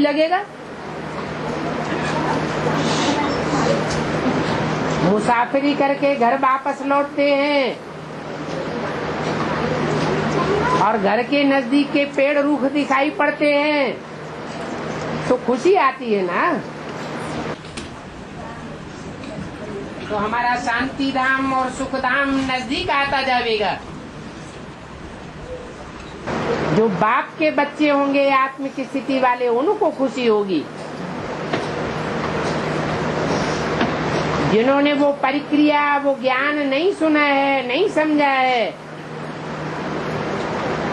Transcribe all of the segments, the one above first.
लगेगा। मुसाफिरी करके घर वापस लौटते हैं और घर के नजदीक के पेड़ रूख दिखाई पड़ते हैं तो खुशी आती है ना। तो हमारा शांति धाम और सुख धाम नजदीक आता जाएगा। जो बाप के बच्चे होंगे आत्मिक स्थिति वाले, उनको खुशी होगी। जिन्होंने वो परिक्रिया, वो ज्ञान नहीं सुना है, नहीं समझा है,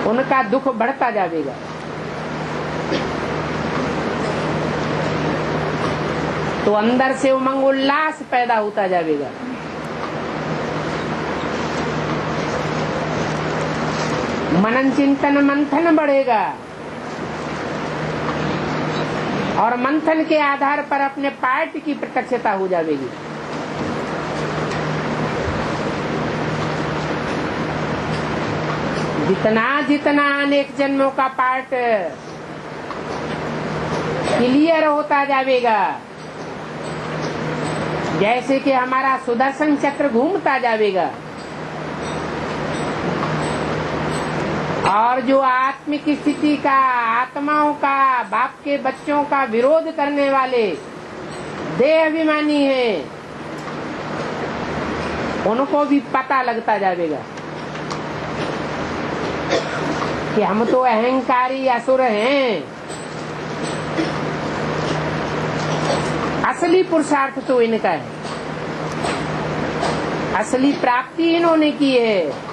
उनका दुख बढ़ता जाएगा। तो अंदर से उमंग उल्लास पैदा होता जाएगा। मनन चिंतन मंथन बढ़ेगा और मंथन के आधार पर अपने पाठ की प्रत्यक्षता हो जाएगी। जितना जितना अनेक जन्मों का पाठ क्लियर होता जाएगा, जैसे कि हमारा सुदर्शन चक्र घूमता जाएगा और जो आत्मिक स्थिति का, आत्माओं का, बाप के बच्चों का विरोध करने वाले देह अभिमानी हैं, उनको भी पता लगता जाएगा कि हम तो अहंकारी असुर हैं। असली पुरुषार्थ तो इनका है, असली प्राप्ति इन्होंने की है,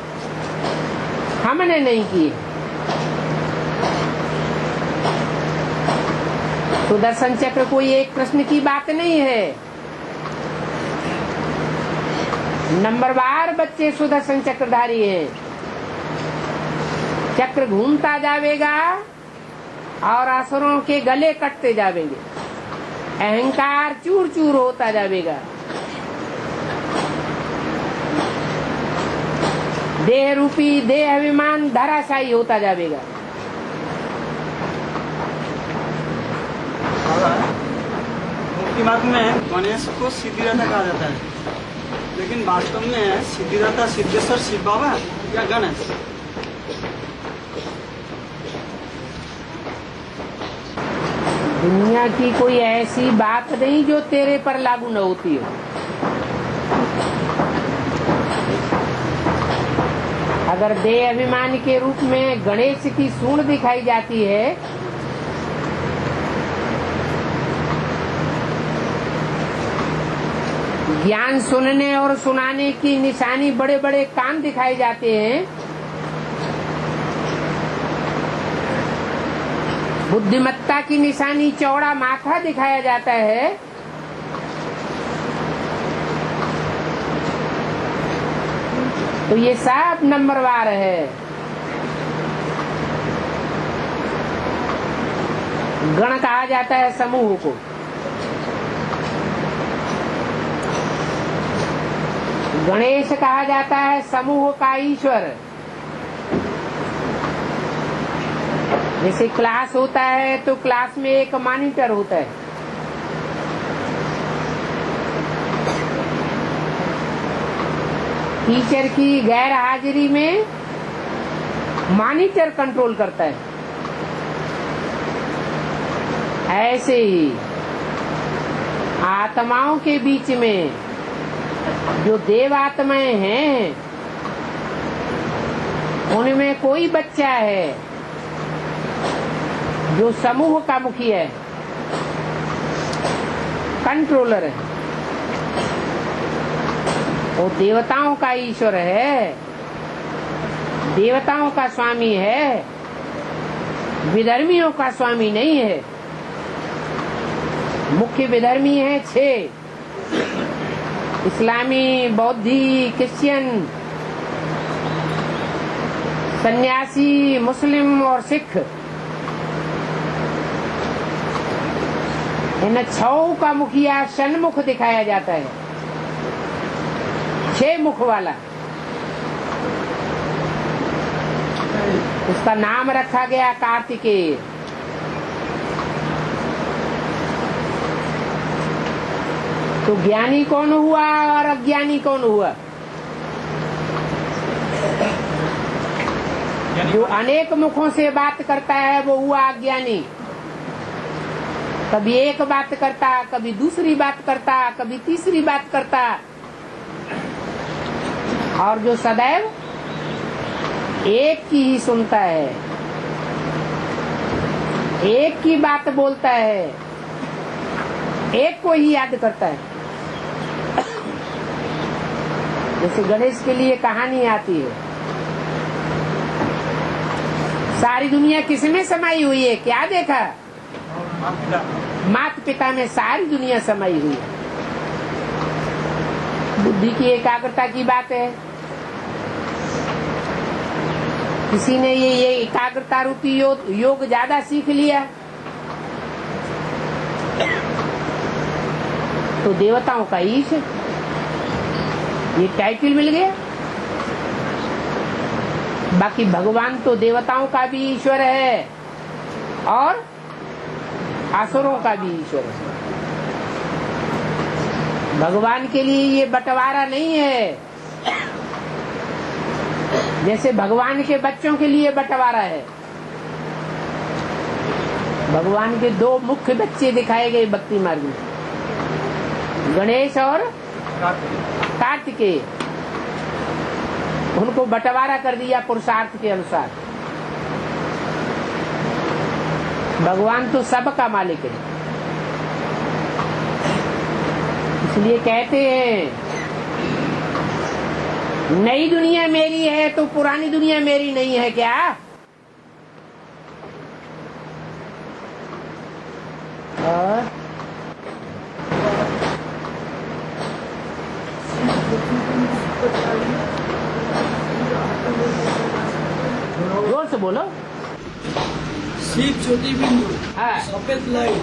हमने नहीं की। सुदर्शन चक्र कोई एक प्रश्न की बात नहीं है। नंबरवार बच्चे सुदर्शन चक्रधारी हैं। चक्र घूमता जाएगा और असुरों के गले कटते जाएंगे, अहंकार चूर चूर होता जाएगा, देह रूपी देह अभिमान धराशायी होता जाएगा। मुक्ति मार्ग में गणेश को सिद्धिदाता कहा जाता है, लेकिन वास्तव में सिद्धिदाता सिद्धेश्वर शिव बाबा या गणेश? दुनिया की कोई ऐसी बात नहीं जो तेरे पर लागू न होती हो। अगर देह अभिमान के रूप में गणेश की सूंड दिखाई जाती है ज्ञान सुनने और सुनाने की निशानी बड़े बड़े कान दिखाए जाते हैं, बुद्धिमत्ता की निशानी चौड़ा माथा दिखाया जाता है, तो ये सब नंबरवार है। गण कहा जाता है समूह को। गणेश कहा जाता है समूह का ईश्वर। जैसे क्लास होता है तो क्लास में एक मॉनिटर होता है, टीचर की गैर हाजिरी में मॉनिटर कंट्रोल करता है। ऐसे ही आत्माओं के बीच में जो देवात्माएं हैं, उनमें कोई बच्चा है जो समूह का मुखिया है, कंट्रोलर है, वो देवताओं का ईश्वर है, देवताओं का स्वामी है, विधर्मियों का स्वामी नहीं है। मुख्य विधर्मी है 6, इस्लामी, बौद्धि, क्रिश्चियन, सन्यासी, मुस्लिम और सिख। इन 6 का मुखिया षण्मुख दिखाया जाता है, 6 मुख वाला। उसका नाम रखा गया कार्तिकेय। तो ज्ञानी कौन हुआ और अज्ञानी कौन हुआ? जो अनेक मुखों से बात करता है वो हुआ अज्ञानी। कभी एक बात करता, कभी दूसरी बात करता, कभी तीसरी बात करता। और जो सदैव एक की ही सुनता है, एक की बात बोलता है, एक को ही याद करता है। जैसे गणेश के लिए कहानी आती है, सारी दुनिया किसमें समाई हुई है? क्या देखा? माता पिता में सारी दुनिया समाई हुई है। बुद्धि की एकाग्रता की बात है। किसी ने ये एकाग्रता रूपी योग ज्यादा सीख लिया तो देवताओं का ईश, ये टाइटल मिल गया। बाकी भगवान तो देवताओं का भी ईश्वर है और असुरों का भी ईश्वर है। भगवान के लिए ये बंटवारा नहीं है जैसे भगवान के बच्चों के लिए बंटवारा है। भगवान के दो मुख्य बच्चे दिखाए गए भक्ति मार्ग में, गणेश और कार्तिकेय। उनको बंटवारा कर दिया पुरुषार्थ के अनुसार। भगवान तो सबका मालिक है। इसलिए कहते हैं नई दुनिया मेरी है तो पुरानी दुनिया मेरी नहीं है क्या? और जोर से बोलो। सीप छोटी बिंदु, हाँ। सफेद लाइट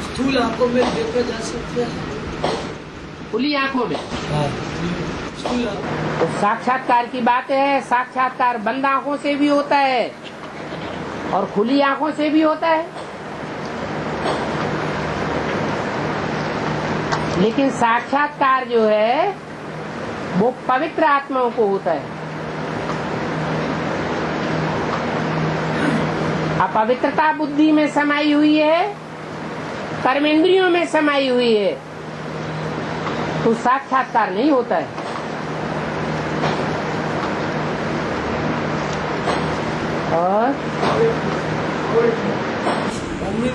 स्थूल आंखों में देखा जा सकता है। खुली आंखों में स्थूल आंखों। तो साक्षात्कार की बात है। साक्षात्कार बंद आंखों से भी होता है और खुली आंखों से भी होता है। लेकिन साक्षात्कार जो है वो पवित्र आत्माओं को होता है। अपवित्रता बुद्धि में समाई हुई है, कर्मेंद्रियों में समाई हुई है, तो साक्षात्कार नहीं होता है। और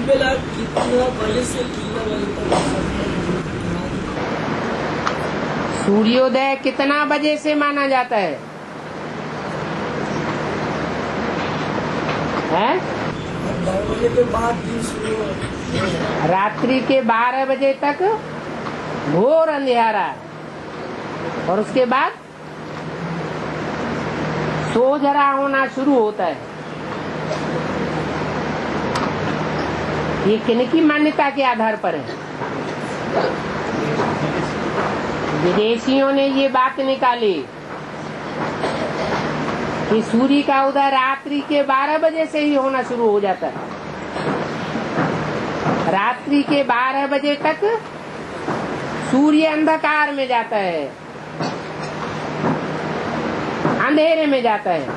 बेला कितना बजे से कितना बजे तक? सूर्योदय कितना बजे से माना जाता है? हैं? 12 बजे के बाद दिन शुरू हो। रात्रि के 12 बजे तक घोर अंधेरा और उसके बाद सोझरा होना शुरू होता है। ये किनकी मान्यता के आधार पर है? विदेशियों ने ये बात निकाली कि सूर्य का उदय रात्रि के 12 बजे से ही होना शुरू हो जाता है। रात्रि के 12 बजे तक सूर्य अंधकार में जाता है, अंधेरे में जाता है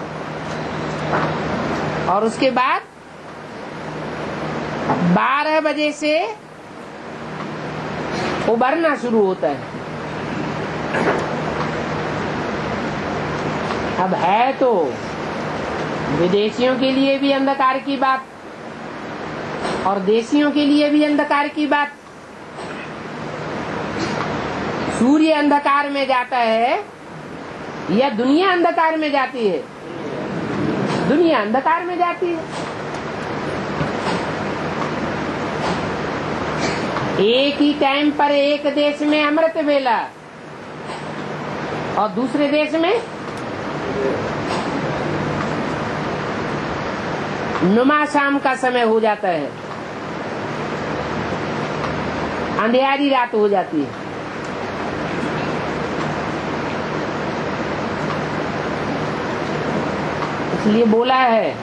और उसके बाद 12 बजे से उभरना शुरू होता है। अब है तो विदेशियों के लिए भी अंधकार की बात और देशियों के लिए भी अंधकार की बात। सूर्य अंधकार में जाता है या दुनिया अंधकार में जाती है? दुनिया अंधकार में जाती है। एक ही टाइम पर एक देश में अमृत वेला और दूसरे देश में नुमा शाम का समय हो जाता है, अंधेरी रात हो जाती है। इसलिए बोला है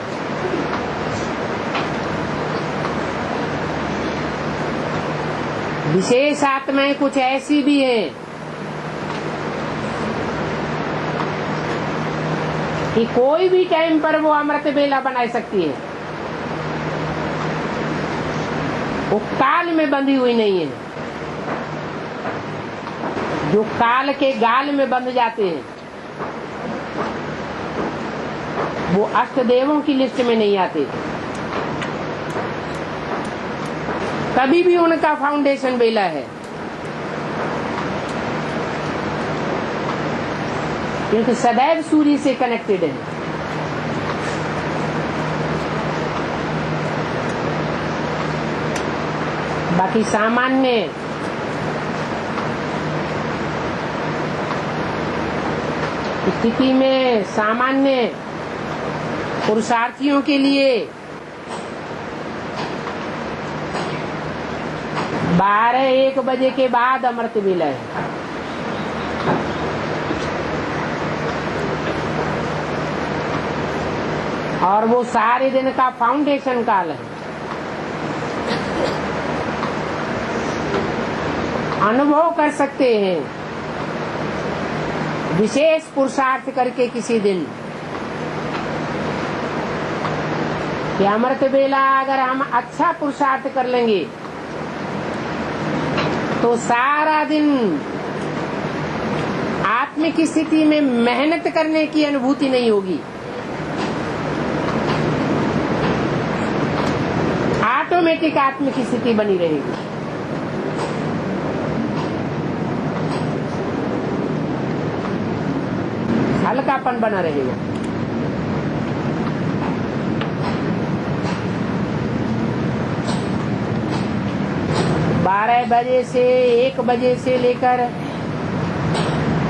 विशेष आत्माएं कुछ ऐसी भी हैं कि कोई भी टाइम पर वो अमृत बेला बना सकती है, वो काल में बंधी हुई नहीं है। जो काल के गाल में बंध जाते हैं वो अष्टदेवों की लिस्ट में नहीं आते, कभी भी उनका फाउंडेशन बेला है, क्योंकि सदैव सूर्य से कनेक्टेड है। बाकी सामान्य स्थिति में सामान्य पुरुषार्थियों के लिए 12-1 बजे के बाद अमृत बेला है। और वो सारे दिन का फाउंडेशन काल है। अनुभव कर सकते हैं विशेष पुरुषार्थ करके किसी दिन कि अमृत बेला अगर हम अच्छा पुरुषार्थ कर लेंगे तो सारा दिन आत्मिक स्थिति में मेहनत करने की अनुभूति नहीं होगी, ऑटोमेटिक आत्मिक स्थिति बनी रहेगी। हल्कापन बना रहेगा। बारह बजे से 1 बजे से लेकर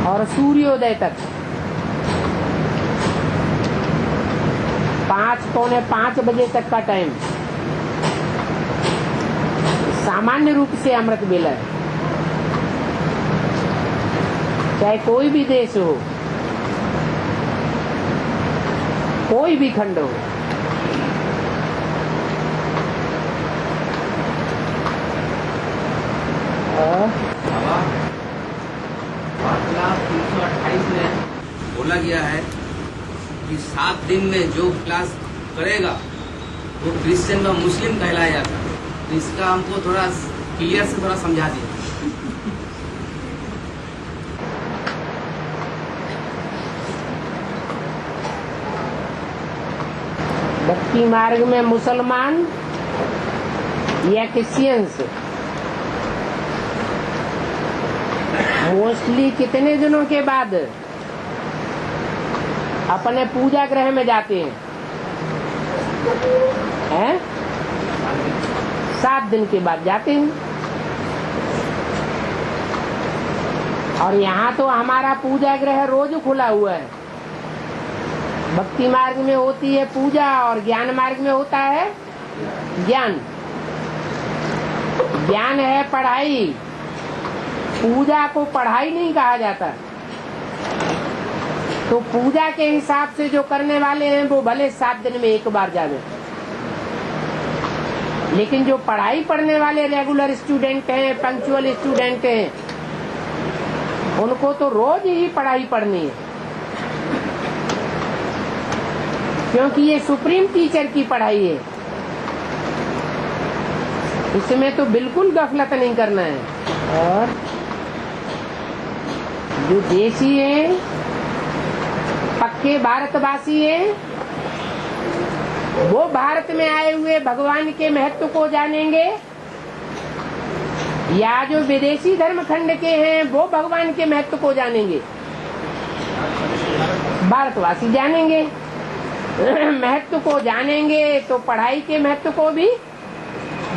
और सूर्योदय तक 5-5 बजे तक का टाइम सामान्य रूप से अमृत बेला है। चाहे कोई भी देश हो, कोई भी खंड हो, वार्तालाप 328 में बोला गया है कि 7 दिन में जो क्लास करेगा वो क्रिश्चियन व मुस्लिम कहलाया जाता है। तो इसका हमको थोड़ा क्लियर से थोड़ा समझा दिया। भक्ति मार्ग में मुसलमान या क्रिश्चियंस मोस्टली कितने दिनों के बाद अपने पूजा गृह में जाते हैं? 7 दिन के बाद जाते हैं। और यहाँ तो हमारा पूजा गृह रोज खुला हुआ है। भक्ति मार्ग में होती है पूजा और ज्ञान मार्ग में होता है ज्ञान। ज्ञान है पढ़ाई, पूजा को पढ़ाई नहीं कहा जाता। तो पूजा के हिसाब से जो करने वाले हैं वो भले 7 दिन में 1 बार जावे, लेकिन जो पढ़ाई पढ़ने वाले रेगुलर स्टूडेंट हैं, पंक्चुअल स्टूडेंट हैं, उनको तो रोज ही पढ़ाई पढ़नी है, क्योंकि ये सुप्रीम टीचर की पढ़ाई है। इसमें तो बिल्कुल गफलत नहीं करना है। और जो देशी हैं, पक्के भारतवासी हैं, वो भारत में आए हुए भगवान के महत्व को जानेंगे, या जो विदेशी धर्म खंड के हैं वो भगवान के महत्व को जानेंगे। भारतवासी जानेंगे, महत्व को जानेंगे तो पढ़ाई के महत्व को भी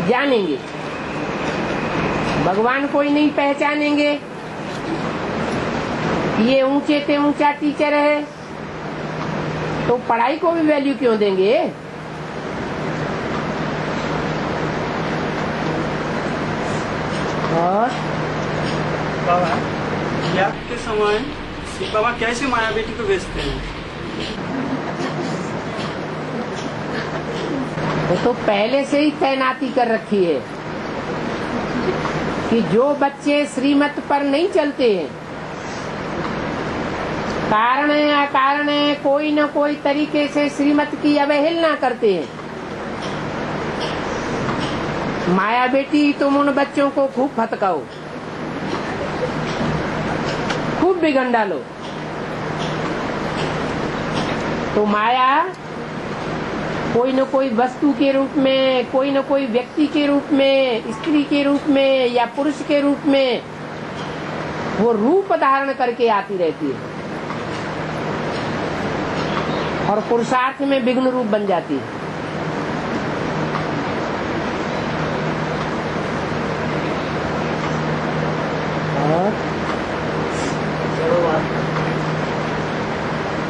जानेंगे। भगवान को ही नहीं पहचानेंगे, ये ऊंचे से ऊंचा टीचर है, तो पढ़ाई को भी वैल्यू क्यों देंगे? और बाबा याद के समय शिव बाबा कैसे माया बेटी को बेचते हैं? वो तो पहले से ही तैनाती कर रखी है कि जो बच्चे श्रीमत पर नहीं चलते हैं, कारण अकारण कोई न कोई तरीके से श्रीमत की अवहेलना करते हैं, माया बेटी तुम उन बच्चों को खूब फटकाओ, खूब बिगड़ डालो, तो माया कोई न कोई वस्तु के रूप में, कोई न कोई व्यक्ति के रूप में, स्त्री के रूप में या पुरुष के रूप में वो रूप धारण करके आती रहती है और पुरुषार्थ में विघ्न रूप बन जाती है।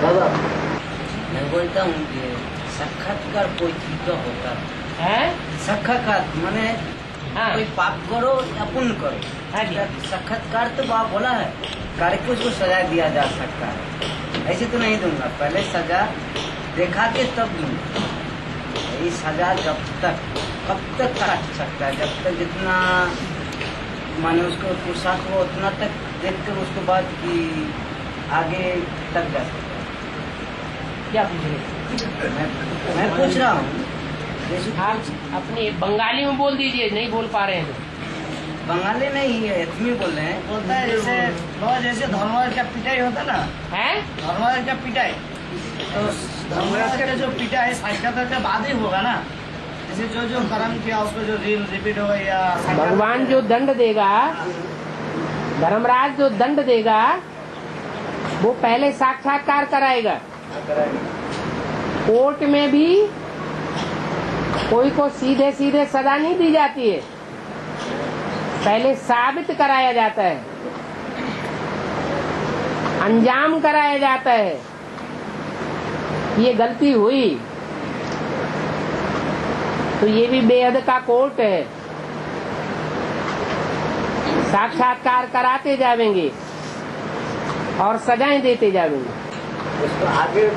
बाबा, मैं बोलता हूँ कि साक्षात्कार कोई चीज का होता है, साक्षात्कार माने हाँ। कोई पाप करो या पुण्य करो, हाँ जी। साक्षात्कार तो बाप बोला है, कार्य को उसको सजा दिया जा सकता है, ऐसे तो नहीं दूंगा, पहले सजा देखा के तब दूंगा। ये सजा कब तक काट सकता है, जब तक जितना माने उसको पुरुषार्थ हो उतना तक देख कर उसके बाद की आगे तक जा सकता है। क्या पूछ रहे? मैं पूछ रहा हूँ, आप अपनी बंगाली में बोल दीजिए, नहीं बोल पा रहे हैं। बंगाली नहीं है, हिंदी बोल रहे हैं। बोलता है जैसे धर्मराज का पिटाई होता ना, है धर्मराज का पिटाई, तो धर्मराज का जो पिटाई है साक्षात्कार के बाद ही होगा ना। जैसे जो जो कर्म किया उसको जो रिपीट होगा या भगवान जो दंड देगा, धर्मराज जो दंड देगा वो पहले साक्षात्कार कराएगा। कोर्ट में भी कोई को सीधे सीधे सजा नहीं दी जाती है, पहले साबित कराया जाता है, अंजाम कराया जाता है, ये गलती हुई तो ये भी बेहद का कोर्ट है, साक्षात्कार कराते जाएंगे और सजाएं देते जाएंगे। उसको आगे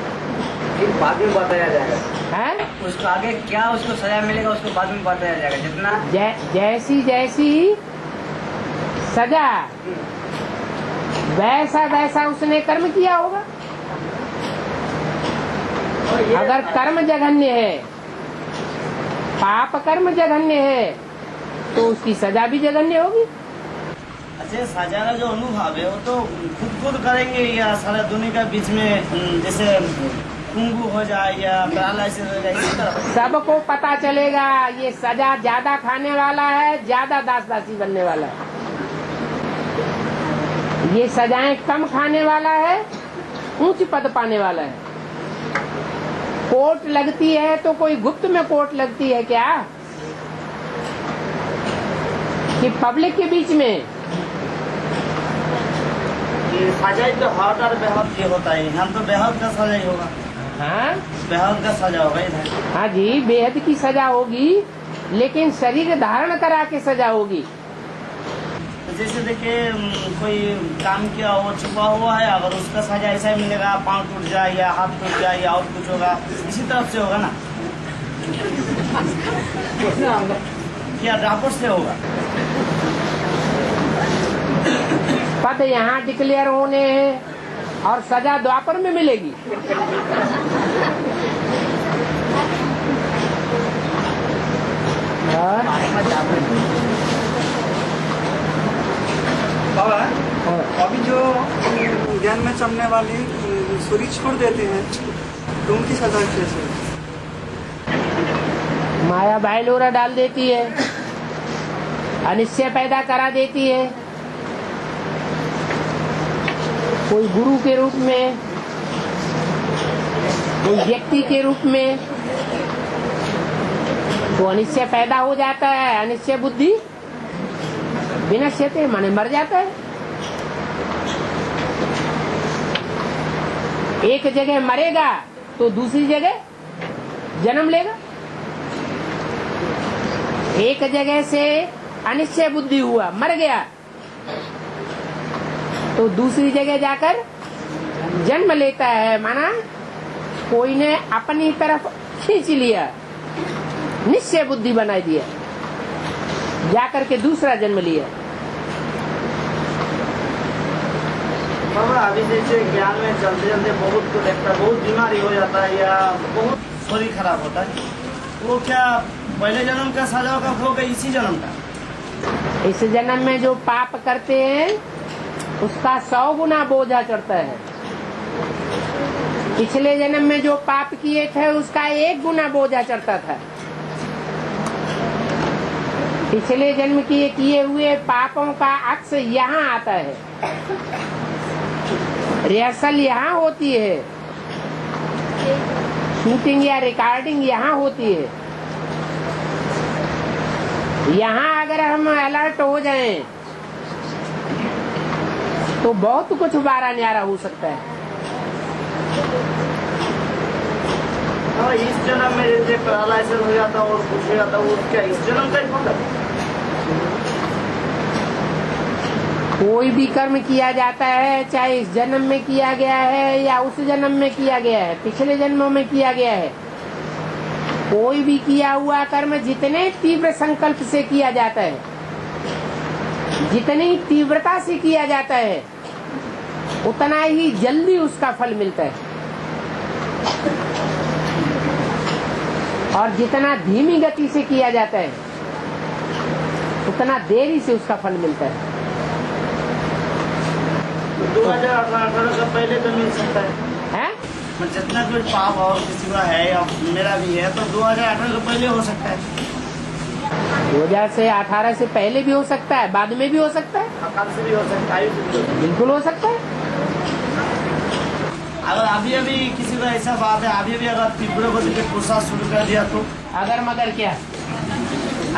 फिर बाद में बताया जाएगा, है उसको आगे क्या उसको सजा मिलेगा उसको बाद में बताया जाएगा। जितना जैसी जैसी सजा वैसा वैसा उसने कर्म किया होगा। अगर कर्म जघन्य है, पाप कर्म जघन्य है, तो उसकी सजा भी जघन्य होगी। अच्छा, सजा का जो अनुभव है वो तो खुद करेंगे या सारा दुनिया के बीच में, जैसे कुंगू हो जाए या पैरालाइसिस हो जाए, इसी तरह सबको पता चलेगा ये सजा ज्यादा खाने वाला है, ज्यादा दास दासी बनने वाला है, ये सजाएं कम खाने वाला है, ऊंच पद पाने वाला है। कोर्ट लगती है तो कोई गुप्त में कोर्ट लगती है क्या, कि पब्लिक के बीच में? सजा तो हॉट और बेहद ये होता है, हम तो बेहद का सजा ही होगा। हाँ बेहद का सजा होगा इधर। हाँ जी, बेहद की सजा होगी, लेकिन शरीर धारण करा के सजा होगी। जैसे देखिए कोई काम किया वो छुपा हुआ है, अगर उसका सजा ऐसा ही मिलेगा, पाँव टूट जाए या हाथ टूट जाए या और कुछ होगा, इसी तरफ से होगा ना, या ड्रापोट से होगा। पद यहाँ डिक्लेयर होने हैं और सजा द्वापर में मिलेगी। बाबा, अभी जो ज्ञान में चलने वाली सूर्य छोड़ देते हैं तो उनकी सजा कैसे? माया बायलोरा डाल देती है, अनिश्चय पैदा करा देती है, कोई गुरु के रूप में, कोई व्यक्ति के रूप में, तो अनिश्चय पैदा हो जाता है। अनिश्चय बुद्धि विनश्यते माने मर जाता है। एक जगह मरेगा तो दूसरी जगह जन्म लेगा। एक जगह से अनिश्चय बुद्धि हुआ, मर गया, तो दूसरी जगह जाकर जन्म लेता है। माना कोई ने अपनी तरफ खींच लिया, निश्चय बुद्धि बना दिया, जाकर के दूसरा जन्म लिया। बाबा अभी जैसे ज्ञान में चलते चलते बहुत को देखता है, बहुत बीमारी हो जाता है या बहुत शरीर खराब होता है, वो क्या पहले जन्म का सजा का होगा इसी जन्म का? इस जन्म में जो पाप करते हैं उसका 100 गुना बोझा चढ़ता है। पिछले जन्म में जो पाप किए थे उसका 1 गुना बोझा चढ़ता था। पिछले जन्म के किए हुए पापों का अक्स यहाँ आता है, रिहर्सल यहाँ होती है, शूटिंग या रिकॉर्डिंग यहाँ होती है। यहाँ अगर हम अलर्ट हो जाएं तो बहुत कुछ बारा न्यारा हो सकता है। हाँ, इस जन्म में जैसे पैरालाइसिस हो जाता और कुछ हो जाता, वो क्या इस जन्म का ही होता? कोई भी कर्म किया जाता है, चाहे इस जन्म में किया गया है या उस जन्म में किया गया है, पिछले जन्मों में किया गया है, कोई भी किया हुआ कर्म जितने तीव्र संकल्प से किया जाता है, जितनी तीव्रता से किया जाता है, उतना ही जल्दी उसका फल मिलता है। और जितना धीमी गति से किया जाता है उतना देरी से उसका फल मिलता है। 2018 से पहले तो मिल सकता है, हैं? जितना कोई पाप और किसी का है या मेरा भी है तो 2018 से पहले हो सकता है। 2018 से पहले भी हो सकता है, बाद में भी हो सकता है, कल से भी हो सकता है, बिल्कुल हो सकता है। अगर अभी अभी किसी का ऐसा बात है, अभी अभी अगर तीव्र गति से कोशिश शुरू कर दिया तो अगर मगर क्या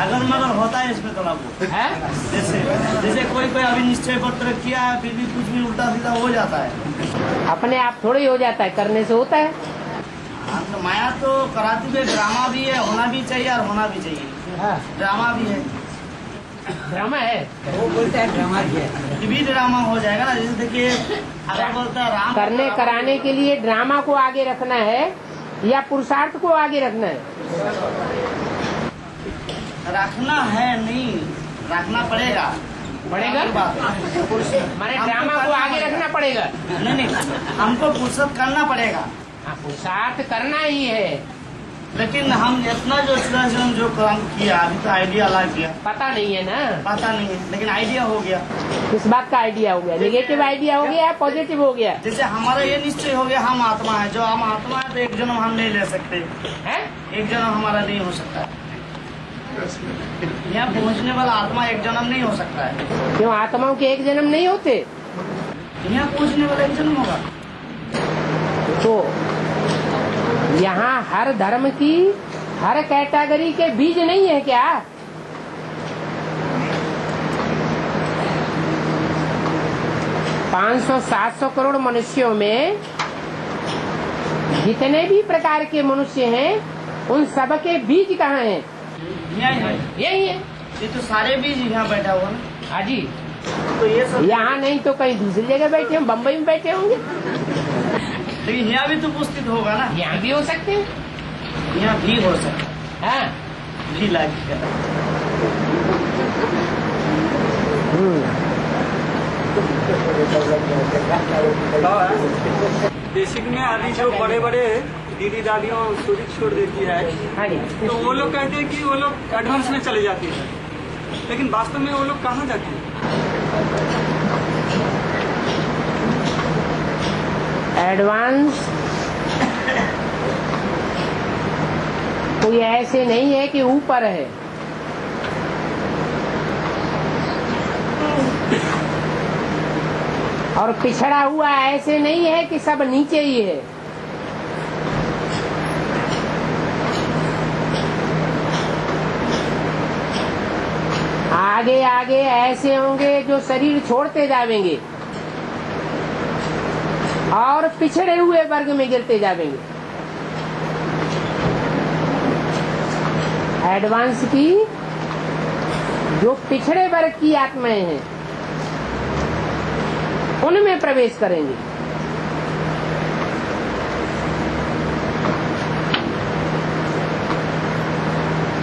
अगर मगर होता है इसमें थोड़ा बहुत है? जैसे कोई अभी निश्चय पत्र किया है फिर भी कुछ भी उल्टा सीधा हो जाता है। अपने आप थोड़ी हो जाता है, करने से होता है। हाँ, तो माया तो कराती हुए ड्रामा भी है, होना भी चाहिए और होना भी चाहिए। हाँ, ड्रामा भी है, ड्रामा है, वो बोलता है ड्रामा है। ये भी ड्रामा हो जाएगा ना। जैसे देखिए अगर बोलता है राम करने कराने के लिए ड्रामा को आगे रखना है या पुरुषार्थ को आगे रखना है? रखना है, नहीं रखना पड़ेगा। पड़ेगा? हमारे ड्रामा को आगे रखना पड़ेगा। नहीं, हमको पुरुषार्थ करना पड़ेगा। हाँ, पुरुषार्थ करना ही है, लेकिन हम इतना जो जो काम किया अभी तो आइडिया ला गया, पता नहीं है ना। पता नहीं है लेकिन आइडिया हो गया। किस बात का आइडिया हो गया? नेगेटिव आइडिया हो गया या पॉजिटिव हो गया? जैसे हमारा ये निश्चय हो गया हम आत्मा है, जो हम आत्मा है तो एक जन्म हम नहीं ले सकते है? एक जन्म हमारा नहीं हो सकता है। यहाँ पहुँचने वाला आत्मा एक जन्म नहीं हो सकता है। क्यों आत्माओं के एक जन्म नहीं होते? यहाँ पहुँचने वाला एक जन्म होगा। तो यहाँ हर धर्म की हर कैटेगरी के बीज नहीं है क्या? पाँच 700 करोड़ मनुष्यों में जितने भी प्रकार के मनुष्य हैं उन सब के बीज कहाँ हैं? यही है। ये तो सारे बीज यहाँ बैठा हुआ ना। हाँ जी, तो ये सब यहाँ नहीं तो कहीं दूसरी जगह बैठे हैं, बम्बई में बैठे होंगे। लेकिन यहाँ भी तो उपस्थित होगा ना। यहाँ भी हो सकते हैं। यहाँ भी हो सकता है, हाँ। भी लागू बेसिक में अभी जो बड़े बड़े दीदी दादियों सूरी छोड़ देती है हाँ जी। तो वो लोग कहते हैं कि वो लोग एडवांस में चले जाती है, लेकिन वास्तव में वो लोग कहाँ जाते हैं? एडवांस कोई ऐसे नहीं है कि ऊपर है, और पिछड़ा हुआ ऐसे नहीं है कि सब नीचे ही है। आगे आगे ऐसे होंगे जो शरीर छोड़ते जाएंगे और पिछड़े हुए वर्ग में गिरते जाएंगे। एडवांस की जो पिछड़े वर्ग की आत्माएं हैं उनमें प्रवेश करेंगे।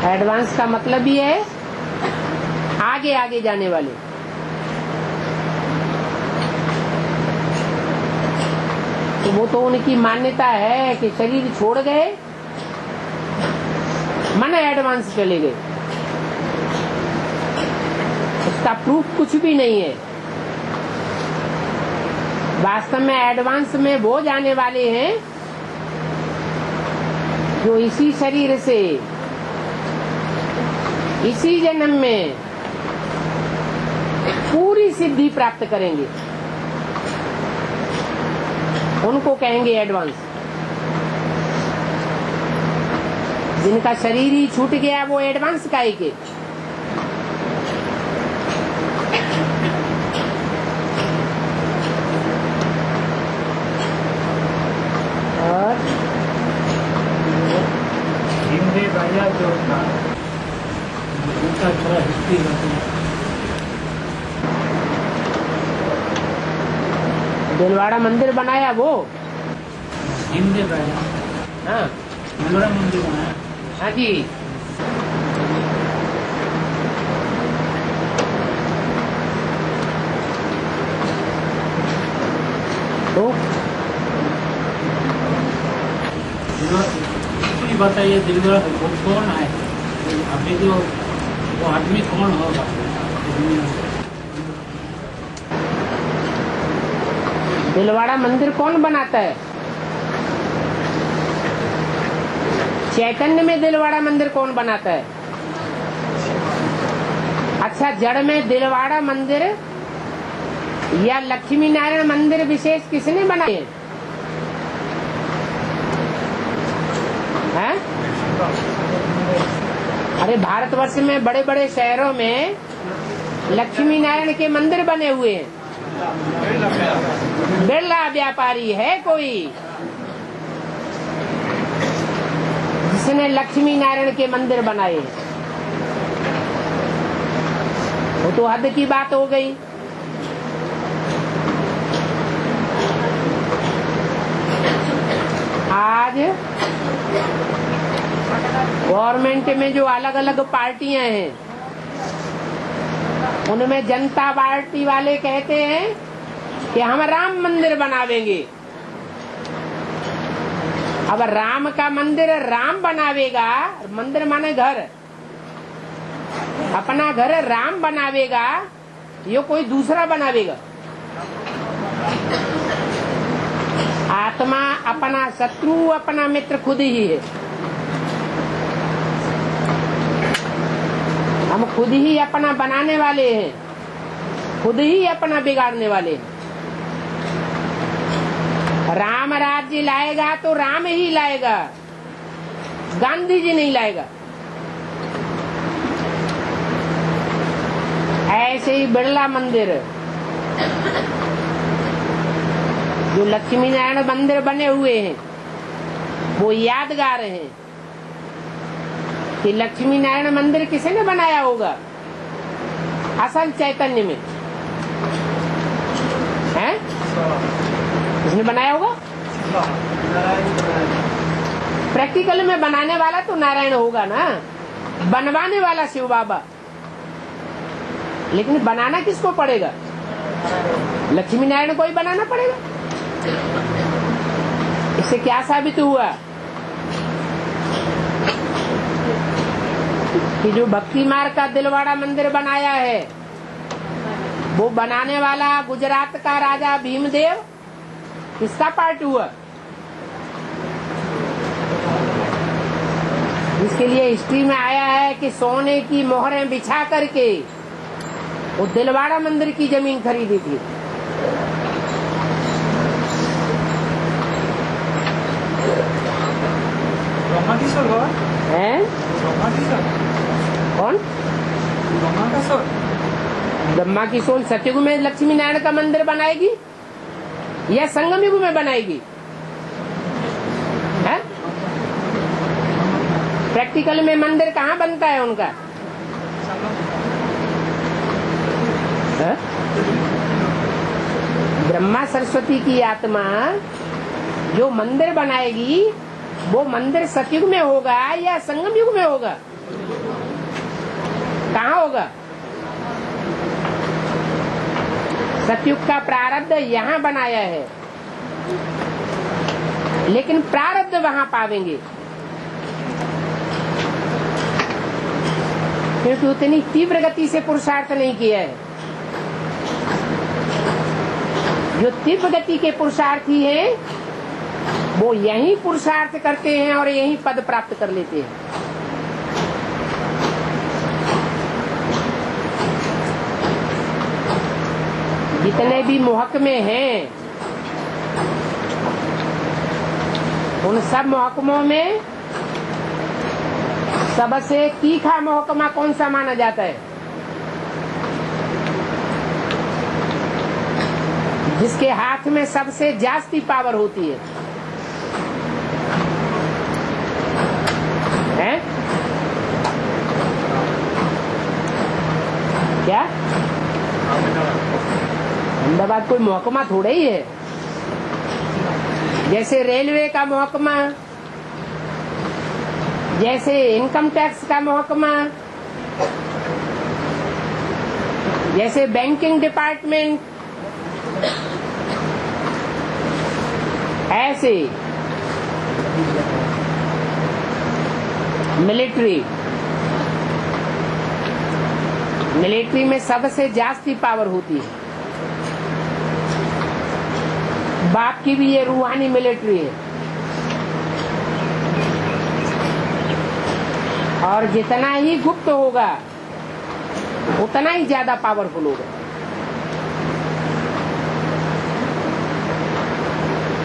एडवांस का मतलब भी है आगे आगे जाने वाले। तो वो तो उनकी मान्यता है कि शरीर छोड़ गए, मन एडवांस चले गए। उसका प्रूफ कुछ भी नहीं है। वास्तव में एडवांस में वो जाने वाले हैं जो इसी शरीर से इसी जन्म में पूरी सिद्धि प्राप्त करेंगे, उनको कहेंगे एडवांस। जिनका शरीर ही छूट गया वो एडवांस काहे के। और हिंदी राजा जो था उनका थोड़ा हिस्ट्री बताइए। दिलवाड़ा मंदिर बनाया वो, हिंदी राजा हाँ दिलवाड़ा मंदिर बनाया। हाँ जी। तो ये बताइए दिलवाड़ा वो कौन है अभी जो वो आदमी कौन होगा दुनिया में? दिलवाड़ा मंदिर कौन बनाता है? चैतन्य में दिलवाड़ा मंदिर कौन बनाता है? अच्छा, जड़ में दिलवाड़ा मंदिर या लक्ष्मी नारायण मंदिर विशेष किसने बनाए हैं? अरे भारतवर्ष में बड़े बड़े शहरों में लक्ष्मी नारायण के मंदिर बने हुए हैं। बिरला व्यापारी है कोई जिसने लक्ष्मी नारायण के मंदिर बनाए? वो तो हद की बात हो गई। आज गवर्नमेंट में जो अलग अलग पार्टियां हैं उनमें जनता पार्टी वाले कहते हैं कि हम राम मंदिर बनावेंगे। अब राम का मंदिर राम बनावेगा, मंदिर माने घर, अपना घर राम बनावेगा, ये कोई दूसरा बनावेगा? आत्मा अपना शत्रु अपना मित्र खुद ही है। हम खुद ही अपना बनाने वाले हैं, खुद ही अपना बिगाड़ने वाले हैं। राम राज्य लाएगा तो राम ही लाएगा, गांधी जी नहीं लाएगा। ऐसे ही बिरला मंदिर, जो लक्ष्मी नारायण मंदिर बने हुए हैं वो यादगार हैं कि लक्ष्मी नारायण मंदिर किसने बनाया होगा? असल चैतन्य में है, किसने बनाया होगा? प्रैक्टिकल में बनाने वाला तो नारायण होगा ना, बनवाने वाला शिव बाबा। लेकिन बनाना किसको पड़ेगा? लक्ष्मी नारायण को ही बनाना पड़ेगा। इससे क्या साबित हुआ कि जो भक्ति मार्ग का दिलवाड़ा मंदिर बनाया है वो बनाने वाला गुजरात का राजा भीमदेव किसका पार्ट हुआ? इसके लिए हिस्ट्री में आया है कि सोने की मोहरें बिछा करके वो दिलवाड़ा मंदिर की जमीन खरीदी थी। ब्रह्माकिशोर बाबा हैं? ब्रह्माकिशोर कौन? ब्रह्माकिशोर ब्रह्मा की सोल सतयुग में लक्ष्मी नारायण का मंदिर बनाएगी या संगम युग में बनाएगी? है? प्रैक्टिकल में मंदिर कहाँ बनता है उनका? है? ब्रह्मा सरस्वती की आत्मा जो मंदिर बनाएगी वो मंदिर सतयुग में होगा या संगम युग में होगा? कहाँ होगा? सतयुग का प्रारब्ध यहाँ बनाया है, लेकिन प्रारब्ध वहां पावेंगे, क्योंकि उतनी तीव्र गति से पुरुषार्थ नहीं किया है। जो तीव्र गति के पुरुषार्थी हैं वो यही पुरुषार्थ करते हैं और यही पद प्राप्त कर लेते हैं। जितने भी मुहक्मे हैं उन सब मुहक्मों में सबसे तीखा मुहक्मा कौन सा माना जाता है? जिसके हाथ में सबसे जास्ती पावर होती है, हैं? क्या अहमदाबाद कोई महकमा थोड़ा ही है। जैसे रेलवे का महकमा, जैसे इनकम टैक्स का महकमा, जैसे बैंकिंग डिपार्टमेंट, ऐसे मिलिट्री में सबसे जास्ती पावर होती है। बाप की भी ये रूहानी मिलिट्री है, और जितना ही गुप्त होगा उतना ही ज्यादा पावरफुल होगा।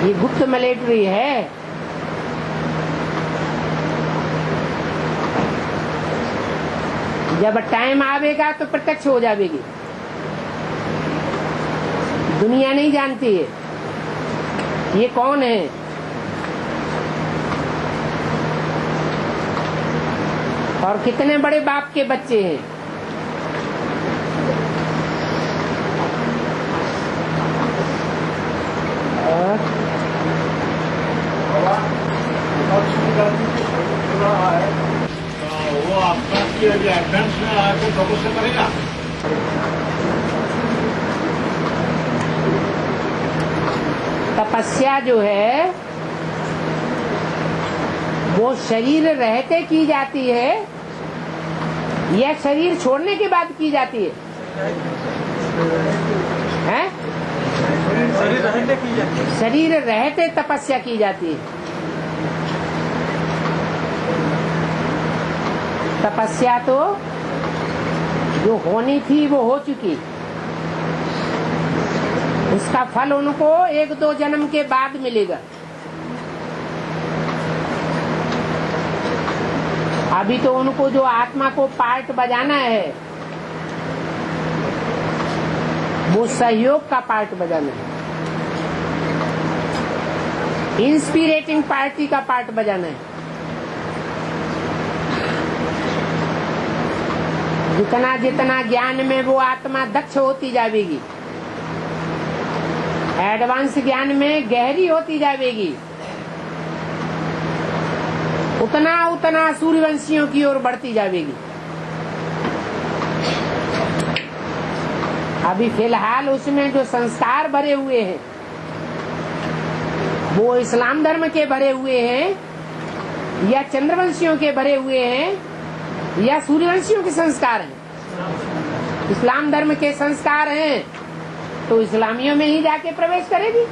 ये गुप्त मिलिट्री है। जब टाइम आवेगा तो प्रत्यक्ष हो जाएगी। दुनिया नहीं जानती है ये कौन है। और कितने बड़े बाप के बच्चे हैं। वो आपका एडवांस में आके तपस्या करेगा। तपस्या जो है वो शरीर रहते की जाती है या शरीर छोड़ने के बाद की जाती है? हैं? शरीर रहते की जाती है। शरीर रहते तपस्या की जाती है। तपस्या तो जो होनी थी वो हो चुकी, उसका फल उनको 1-2 जन्म के बाद मिलेगा। अभी तो उनको जो आत्मा को पार्ट बजाना है वो सहयोग का पार्ट बजाना है, इंस्पिरेटिंग पार्टी का पार्ट बजाना है। जितना जितना ज्ञान में वो आत्मा दक्ष होती जाएगी, एडवांस ज्ञान में गहरी होती जाएगी, उतना उतना सूर्यवंशियों की ओर बढ़ती जाएगी। अभी फिलहाल उसमें जो संस्कार भरे हुए हैं वो इस्लाम धर्म के भरे हुए हैं या चंद्रवंशियों के भरे हुए हैं या सूर्यवंशियों के संस्कार हैं। इस्लाम धर्म के संस्कार हैं तो इस्लामियों में ही जाके प्रवेश करेगी।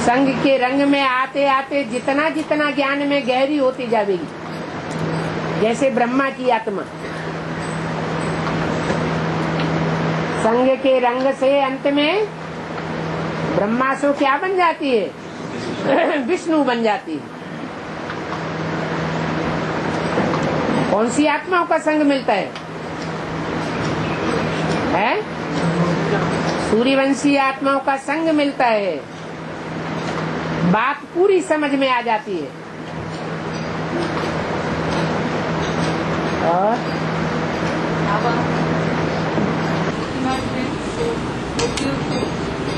संघ के रंग में आते आते जितना जितना ज्ञान में गहरी होती जाएगी, जैसे ब्रह्मा की आत्मा संघ के रंग से अंत में ब्रह्मा से क्या बन जाती है? विष्णु बन जाती है। कौन सी आत्माओं का संग मिलता है? सूर्यवंशी आत्माओं का संग मिलता है। बात पूरी समझ में आ जाती है। और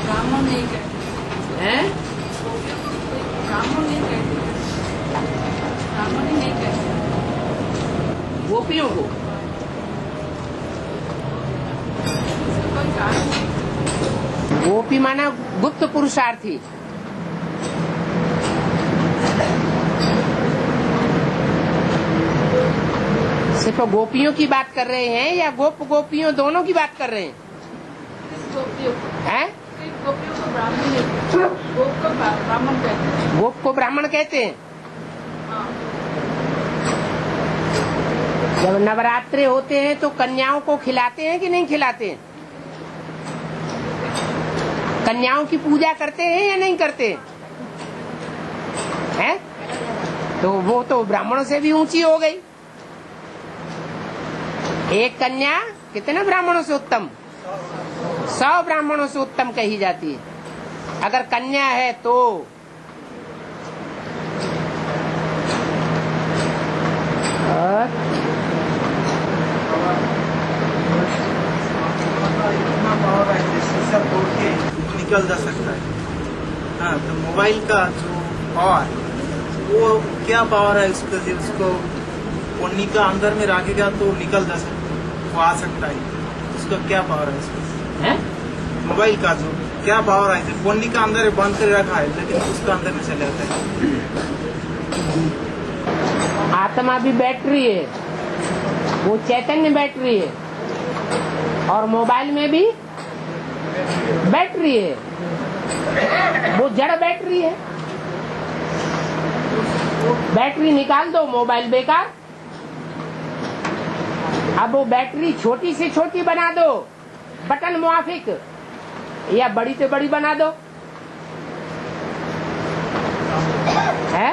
ब्राह्मण नहीं कहते हैं? ब्राह्मण नहीं कहते, ब्राह्मण ही नहीं कहते गोपियों को इसका कोई कारण गोपी माना गुप्त पुरुषार्थी। सिर्फ गोपियों की बात कर रहे हैं या गोपियों दोनों की बात कर रहे हैं? गोपियों को हैं? गोपियों को ब्राह्मण नहीं कहते, गोप को ब्राह्मण कहते हैं। गोप को ब्राह्मण कहते हैं। हाँ, जब नवरात्रे होते हैं तो कन्याओं को खिलाते हैं कि नहीं खिलाते हैं? कन्याओं की पूजा करते हैं या नहीं करते हैं? तो वो तो ब्राह्मणों से भी ऊंची हो गई। एक कन्या कितने ब्राह्मणों से उत्तम? 100 ब्राह्मणों से उत्तम कही जाती है। अगर कन्या है तो इतना पावर है कि शीशा तोड़ के निकल जा सकता है। हाँ, तो मोबाइल का जो पावर, वो क्या पावर है उसको पन्नी का अंदर में रखेगा तो निकल जा सकता है, वो आ सकता है। उसका क्या पावर है उसको? है? मोबाइल का जो क्या पावर है, पन्नी का अंदर बंद कर रखा है लेकिन उसका अंदर में चले जाता है। आत्मा भी बैटरी है, वो चैतन्य बैटरी है, और मोबाइल में भी बैटरी है, वो जड़ बैटरी है। बैटरी निकाल दो, मोबाइल बेकार। अब वो बैटरी छोटी से छोटी बना दो, बटन मुआफिक, या बड़ी से बड़ी बना दो, है?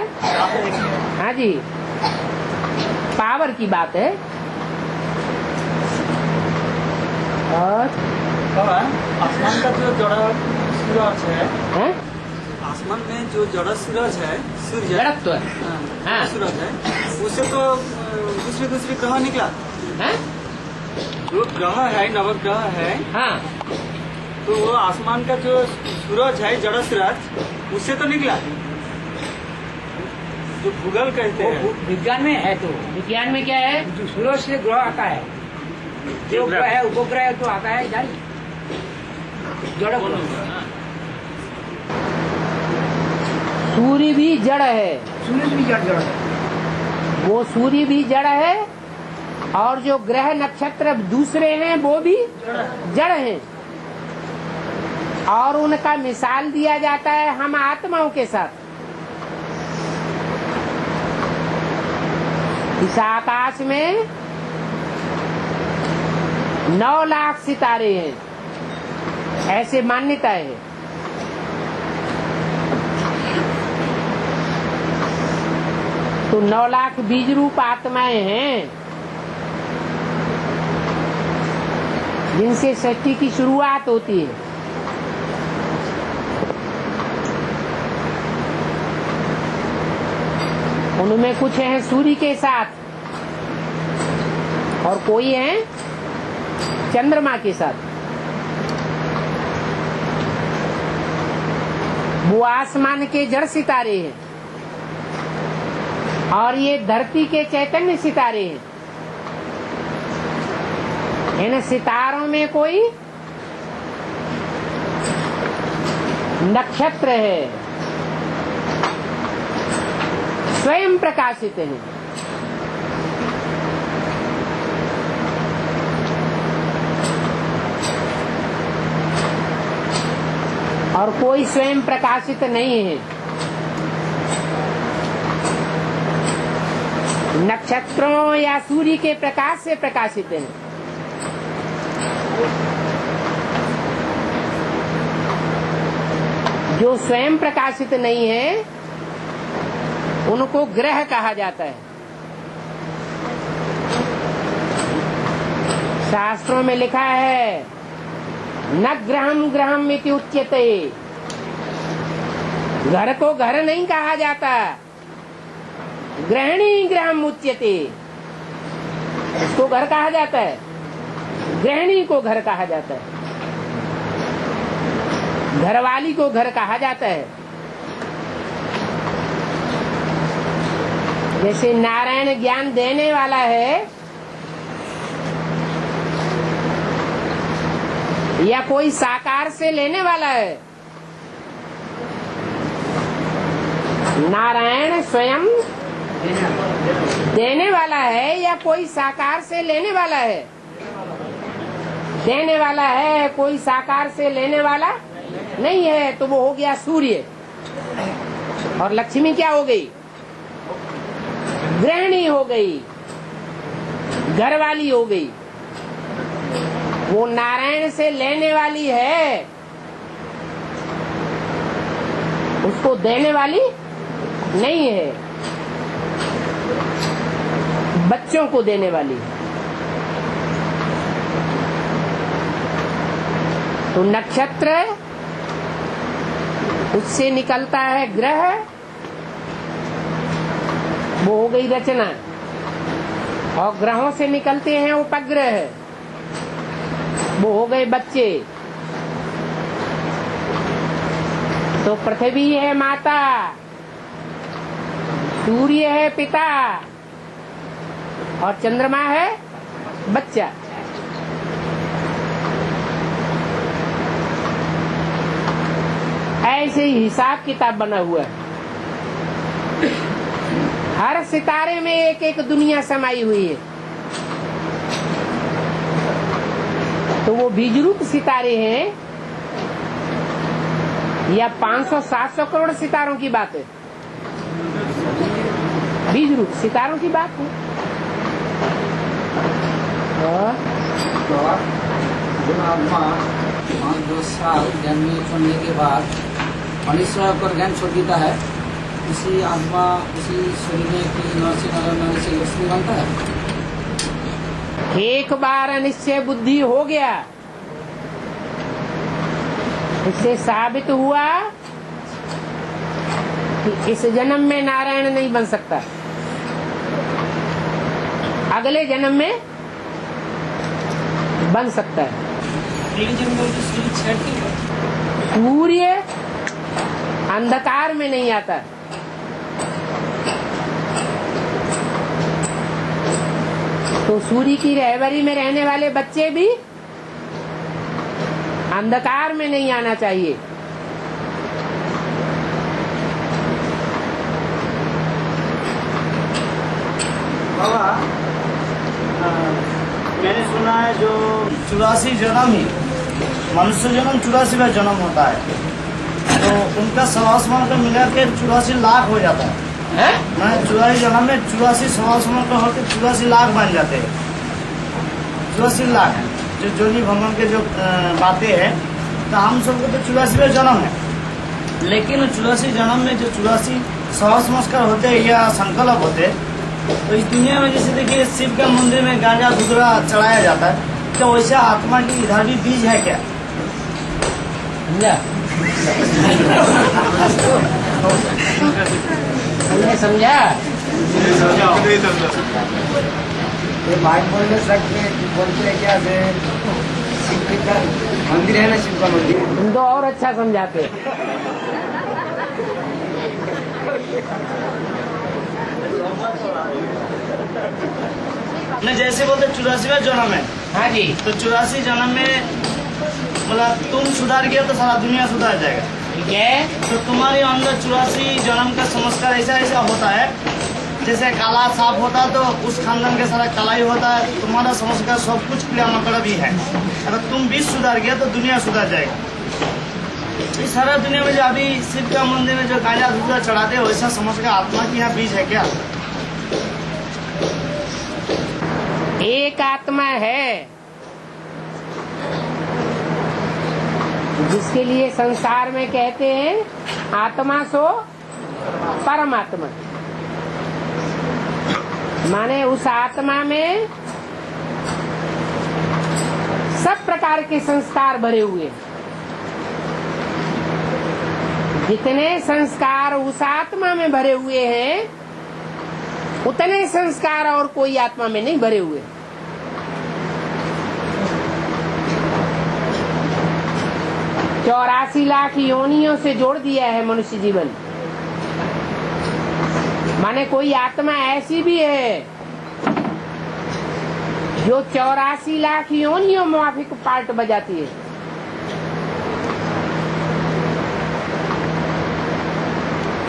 हाँ जी, पावर की बात है। और आसमान का जो जड़ा सूरज है, हैं? आसमान में जो जड़ा सूरज है, सूर्य जड़त्व है। हाँ, हाँ। सूरज है, उससे तो दूसरे ग्रह निकला। हैं? जो ग्रह है, नवग्रह है, हाँ, तो वो आसमान का जो सूरज है, जड़ा सूरज, उससे तो निकला। जो भूगोल कहते हैं, विज्ञान में है। तो विज्ञान में क्या है? जो सूरज से ग्रह आता है, जो ग्रह है उपग्रह तो आता है इधर जड़ ग्रह। सूर्य भी जड़ है, सूरज भी जड़ है। वो सूर्य भी जड़ है, और जो ग्रह नक्षत्र दूसरे हैं वो भी जड़ हैं। और उनका मिसाल दिया जाता है हम आत्माओं के साथ। इस आकाश में 9 लाख सितारे हैं, ऐसे मान्यता है। तो 9 लाख बीज रूप आत्माएं हैं, जिनसे सृष्टि की शुरुआत होती है। उनमें कुछ हैं सूर्य के साथ, और कोई हैं चंद्रमा के साथ। वो आसमान के जड़ सितारे हैं, और ये धरती के चैतन्य सितारे हैं। इन सितारों में कोई नक्षत्र है, स्वयं प्रकाशित है। और कोई स्वयं प्रकाशित नहीं है। नक्षत्रों या सूर्य के प्रकाश से प्रकाशित है। जो स्वयं प्रकाशित नहीं है उनको ग्रह कहा जाता है। शास्त्रों में लिखा है न ग्रहम ग्रहम इति उच्यते। घर को घर नहीं कहा जाता, ग्रहणी ग्रहम उच्यते। उसको घर कहा जाता है, गृहिणी को घर कहा जाता है, घरवाली को घर कहा जाता है। जैसे नारायण ज्ञान देने वाला है, या कोई साकार से लेने वाला है? नारायण स्वयं देने वाला है या कोई साकार से लेने वाला है? देने वाला है, कोई साकार से लेने वाला नहीं है। तो वो हो गया सूर्य। और लक्ष्मी क्या हो गई? गृहिणी हो गई, घरवाली हो गई। वो नारायण से लेने वाली है, उसको देने वाली नहीं है। बच्चों को देने वाली। तो नक्षत्र, उससे निकलता है ग्रह, वो हो गई रचना। और ग्रहों से निकलते हैं उपग्रह, वो हो गए बच्चे। तो पृथ्वी है माता, सूर्य है पिता और चंद्रमा है बच्चा। ऐसे ही हिसाब किताब बना हुआ है। हर सितारे में एक एक दुनिया समाई हुई है। तो वो बीजरूप सितारे हैं या 500-700 करोड़ सितारों की बात है? बीजरूप सितारों की बात है। आत्मा 5-10 साल जन्म छोड़ने के बाद मनुष्य होकर ज्ञान छोड़ देता है। इसी आत्मा इसी शरीर में की नर से लक्ष्मी बनता है। एक बार अनिश्चय बुद्धि हो गया, इससे साबित हुआ कि इस जन्म में नारायण नहीं बन सकता, अगले जन्म में बन सकता है। सूर्य अंधकार में नहीं आता, तो सूर्य की रहबरी में रहने वाले बच्चे भी अंधकार में नहीं आना चाहिए। बाबा, मैंने सुना है जो 84 जन्म ही मनुष्य जन्म 84वां जन्म होता है, तो उनका सवासमान का मिला के 84 लाख हो जाता है। मैं 84 जन्म में 84 सवासमान का होकर 84 लाख बन जाते हैं। 84 लाख जो जोनी भगवान के जो बातें हैं, तो हम सबको तो 84वां जन्म है, लेकिन 84 जन्म में जो 84 सवासमस्कार होते हैं या संकल्प होते हैं, तो इस दुनिया में जैसे देखिए शिव के मंदिर में गांजा धुतरा चढ़ाया जाता है, तो वैसा आत्मा की इधर भी बीज है क्या? समझा? ये बात बोलने सकते बोलते हैं क्या से शिव का मंदिर है ना, शिव का मंदिर। तुम तो और अच्छा समझाते। मैं जैसे बोलते 84वां जन्म है। हाँ जी। तो 84 जन्म में मतलब तुम सुधार गया तो सारा दुनिया सुधार जाएगा। ठीक है। तो तुम्हारे अंदर 84 जन्म का संस्कार ऐसा ऐसा होता है, जैसे काला सांप होता है तो उस खानदान के सारा काला ही होता है। तो तुम्हारा संस्कार सब कुछ क्रिया मकड़ा भी है। अगर तुम भी सुधार गया तो दुनिया सुधार जाएगा। इस सारा दुनिया में जो अभी शिव का मंदिर में जो गांजा धूजा चढ़ाते हैं, वैसा संस्कार आत्मा की यहाँ बीज है क्या? एक आत्मा है जिसके लिए संसार में कहते हैं आत्मा सो परमात्मा। माने उस आत्मा में सब प्रकार के संस्कार भरे हुए। जितने संस्कार उस आत्मा में भरे हुए हैं, उतने संस्कार और कोई आत्मा में नहीं भरे हुए। 84 लाख योनियों से जोड़ दिया है मनुष्य जीवन। माने कोई आत्मा ऐसी भी है जो 84 लाख योनियों माफिक पार्ट बजाती है।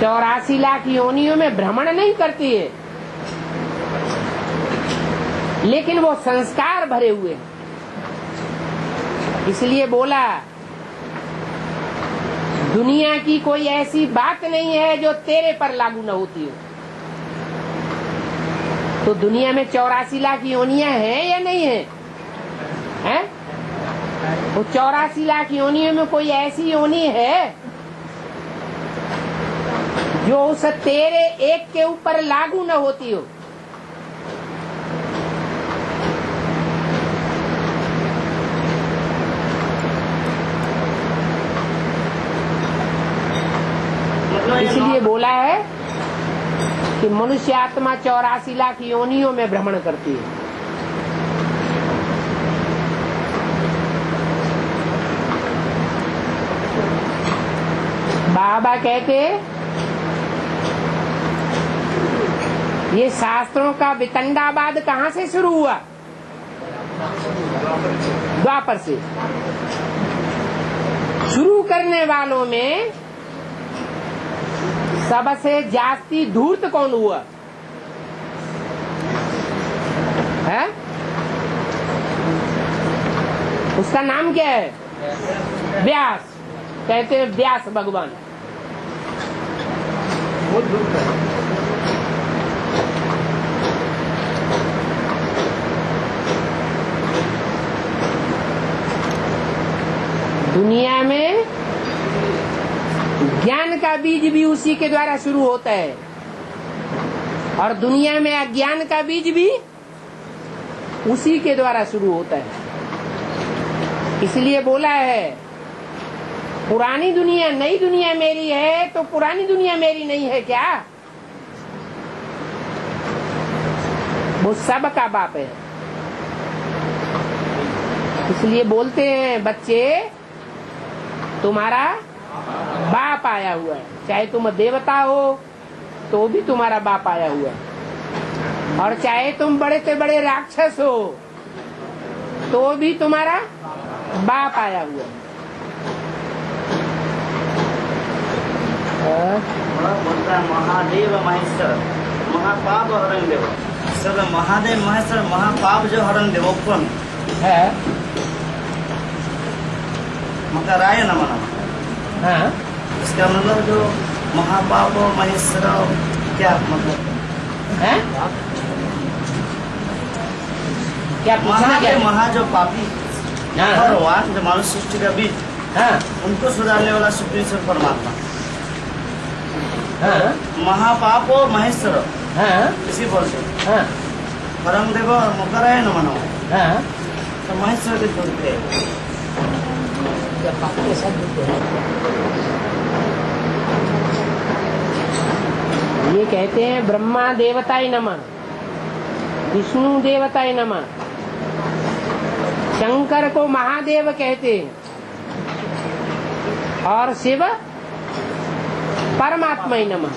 84 लाख योनियों में भ्रमण नहीं करती है, लेकिन वो संस्कार भरे हुए हैं। इसलिए बोला दुनिया की कोई ऐसी बात नहीं है जो तेरे पर लागू न होती हो। तो दुनिया में 84 लाख योनियां हैं या नहीं है? हैं? वो 84 लाख योनियों में कोई ऐसी योनि है जो उस तेरे एक के ऊपर लागू न होती हो? इसलिए बोला है कि मनुष्य आत्मा 84 लाख योनियों में भ्रमण करती है। बाबा कहते ये शास्त्रों का वितंडावाद कहाँ से शुरू हुआ? द्वापर से। शुरू करने वालों में सबसे जास्ती धूर्त कौन हुआ है? उसका नाम क्या है? व्यास। कहते हैं व्यास भगवान। दुनिया में ज्ञान का बीज भी उसी के द्वारा शुरू होता है, और दुनिया में अज्ञान का बीज भी उसी के द्वारा शुरू होता है। इसलिए बोला है पुरानी दुनिया नई दुनिया मेरी है, तो पुरानी दुनिया मेरी नहीं है क्या? वो सबका बाप है। इसलिए बोलते हैं बच्चे तुम्हारा बाप आया हुआ है, चाहे तुम देवता हो तो भी तुम्हारा बाप आया हुआ है, और चाहे तुम बड़े से बड़े राक्षस हो तो भी तुम्हारा बाप आया हुआ है। बोलता है महादेव महेश्वर महापाप हरण देव। सर महादेव महेश्वर महापाप जो हरण देव कौन है? मका राय न मना। हाँ? इसका मतलब जो महापाप महेश्वर क्या मतलब है? क्या पूछना क्या है? महा जो पापी हाँ। भगवान जो मानव सृष्टि का बीज, हाँ? उनको सुधारने वाला सुप्रीम परमात्मा। हाँ? महापाप महेश्वर हाँ? इसी बोलते हैं। हाँ? परम देव मुकराय न मनो। हाँ? तो महेश्वर के बोलते हैं। ये कहते हैं ब्रह्मा देवताय नमः, विष्णु देवताय नमः, शंकर को महादेव कहते हैं, और शिव परमात्माय नमः।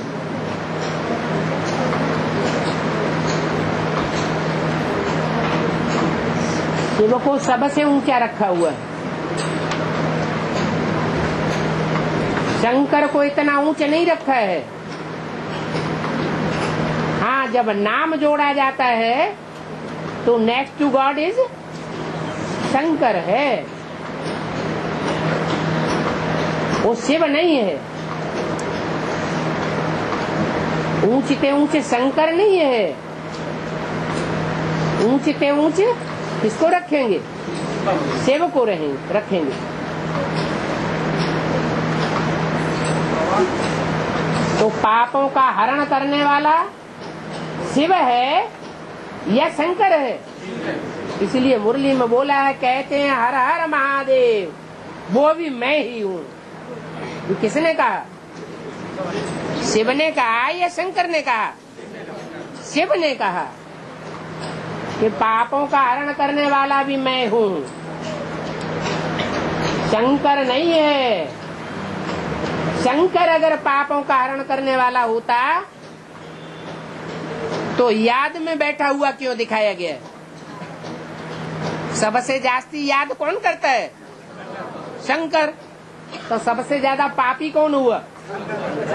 शिव को सबसे ऊंचा रखा हुआ है। शंकर को इतना ऊंचा नहीं रखा है। हाँ, जब नाम जोड़ा जाता है तो next to god is Shankar है, वो शिव नहीं है। ऊंचते ऊंचे शंकर नहीं है। ऊंचते ऊंचे किसको रखेंगे? शिव को रखेंगे। तो पापों का हरण करने वाला शिव है या शंकर है? इसलिए मुरली में बोला है, कहते हैं हर हर महादेव, वो भी मैं ही हूँ। ये किसने कहा? शिव ने कहा या शंकर ने कहा? शिव ने कहा कि पापों का हरण करने वाला भी मैं हूँ, शंकर नहीं है। शंकर अगर पापों का हरण करने वाला होता तो याद में बैठा हुआ क्यों दिखाया गया? सबसे जास्ती याद कौन करता है? शंकर। तो सबसे ज्यादा पापी कौन हुआ?